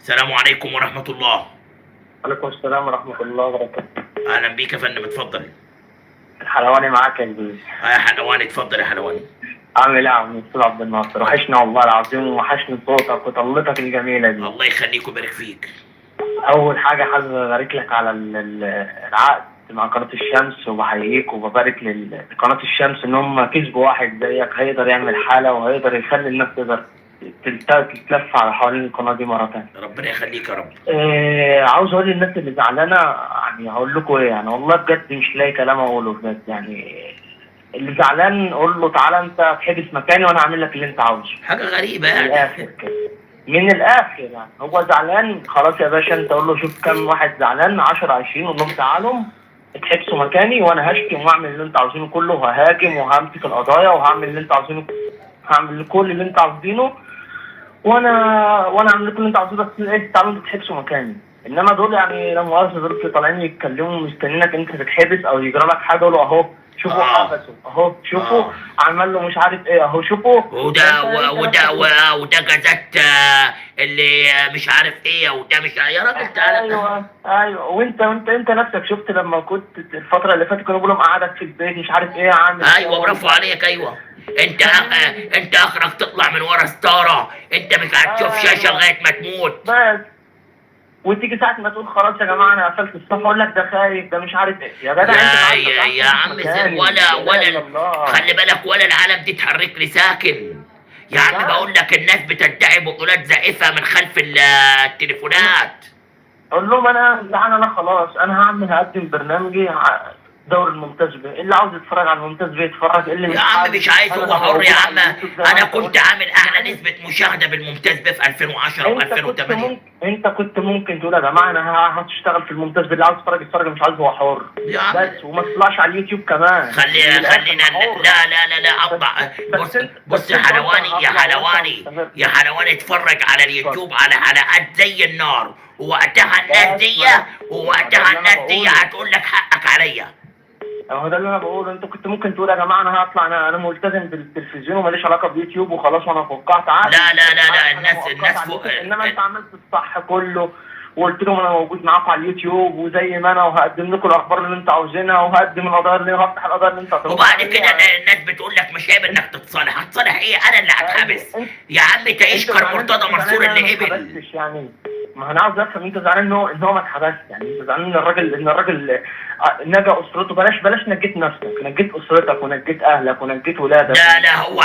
السلام عليكم ورحمة الله. وعليكم السلام ورحمة الله وبركاته. أهلا بيك يا فندم، اتفضل. الحلواني معاك يا كبير. يا حلواني اتفضل يا حلواني. عامل ايه يا عم مستر عبد الناصر؟ وحشنا والله العظيم، وحشني صوتك وطلتك الجميلة دي. الله يخليك ويبارك فيك. أول حاجة حابب أبارك لك على العقد مع قناة الشمس، وبحييك وببارك لقناة الشمس إن هم كسبوا واحد زيك هيقدر يعمل حالة وهيقدر يخلي الناس تقدر تتلف على حوالين القناة دي مرة تانية. ربنا يخليك يا رب. عاوز أقول للناس اللي زعلانة، يعني هقول لكم إيه، يعني والله بجد مش لاقي كلام أقوله بجد. يعني اللي زعلان قول له تعالى انت تحبس مكاني وانا هعمل لك اللي انت عاوزه. حاجة غريبة من يعني. الاخر كده، من الاخر يعني هو زعلان خلاص يا باشا، انت قول له شوف كام واحد زعلان 10 20 قول لهم تعالوا اتحبسوا مكاني وانا هشتم واعمل اللي انت عاوزينه كله، وههاجم وهمسك القضايا وهعمل اللي انت عاوزينه، هعمل كل اللي انت عاوزينه، وانا اعمل كل اللي انت عاوزينه، بس ايه تعالوا انتوا تحبسوا مكاني. انما دول يعني لا مؤاخذة دول طالعين يتكلموا مستنينك انت تتحبس او يجرى لك حاجه، قولوا اهو شوفوا حبسوا اهو شوفوا عمل له مش عارف ايه اهو شوفوا. وده جازات اللي مش عارف ايه، وده مش يا راجل تعالى. ايوه وانت نفسك شفت لما كنت الفتره اللي فاتت كانوا بيقولوا مقعدك في البيت مش عارف ايه عامل. ايوه برافو عليك. ايوه انت اخرك تطلع من ورا ستاره، انت مش هتشوف شاشه لغايه ما تموت بس. وتيجي ساعه ما تقول خلاص يا جماعه انا قفلت الصفحه اقول لك ده خايف ده مش عارف ايه. يا جدع يا عم ولا خلي بالك، ولا العالم دي تحرك لي ساكن يا عم. بقول لك الناس بتدعي بطولات زائفه من خلف التليفونات. اقول لهم انا خلاص انا هقدم برنامجي دوري الممتاز به، اللي عاوز يتفرج على الممتاز به يتفرج، اللي يا عم مش عايز هو حر يا عم. انا كنت عامل اعلى نسبة مشاهدة بالممتاز به في 2010 و2008. انت كنت ممكن تقول يا جماعة انا هتشتغل في الممتاز به، اللي عاوز يتفرج يتفرج مش عايز هو حر بس، وما تطلعش على اليوتيوب كمان. خلينا لا اقطع. بص يا حلواني اتفرج على اليوتيوب على حلقات زي النار، ووقتها الناس دي هتقول لك حقك عليا. هو ده اللي انا بقوله. انت كنت ممكن تقول يا جماعه انا هطلع انا ملتزم بالتلفزيون وماليش علاقه بيوتيوب وخلاص وانا فقعت عادي. لا الناس فوق. انما انت عملت الصح كله وقلت لهم انا موجود معاكم على اليوتيوب وزي ما انا، وهقدم لكم الاخبار اللي انت عاوزينها، وهقدم القضايا اللي هفتح القضايا اللي انت هتروح. وبعد كده الناس بتقول لك مش عيب انك تتصالح. هتصالح ايه؟ انا اللي هتحبس يا عم. تشكر مرتضى منصور اللي قبل. يعني ما انا عاوز افهم انت زعلان ان هو ما اتحبسش، يعني انت زعلان ان الراجل نجا اسرته. بلاش نجيت نفسك، نجيت اسرتك ونجيت اهلك ونجيت ولادك. لا هو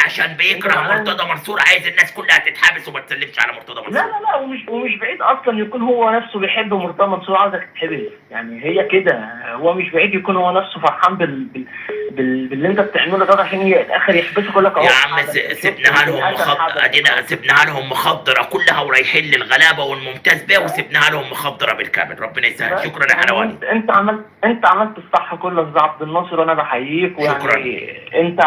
عشان بيكره مرتضى منصور عايز الناس كلها تتحبس وما تسلمش على مرتضى منصور. لا ومش بعيد اصلا يكون هو نفسه بيحب مرتضى منصور عاوزك تتحبس، يعني هي كده. هو مش بعيد يكون هو نفسه فرحان باللي انت بتعمله ده عشان الاخر يحبسك يقول لك اهو يا عم سيبناها لهم مخدره كلها ورايحين للغلابه والممتاز به، وسيبناها لهم مخدره بالكامل. ربنا يسهل. شكرا يا حلواني. انت عملت الصح كله يا استاذ عبد الناصر وانا بحييك. ويعني انت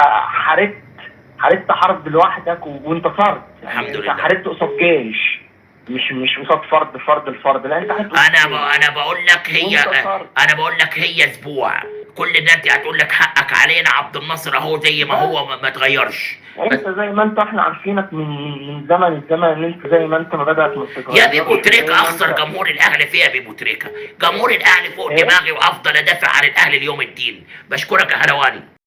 حاربت حرب لوحدك وانتصرت. يعني الحمد لله. انت حاربت قصاد جيش، مش قصاد فرد الفرد. لا انت انا بقول لك هي اسبوع كل الناس هتقول لك حقك علينا. عبد الناصر اهو زي ما هو ما اتغيرش. انت زي ما انت احنا عارفينك من زمن ان انت زي ما انت ما بدات من يا بيبو تريكة اخسر جمهور الاهلي فيها. بيبو تريكة جمهور الاهلي فوق دماغي، وافضل ادافع عن الاهلي ليوم الدين. بشكرك يا حلواني.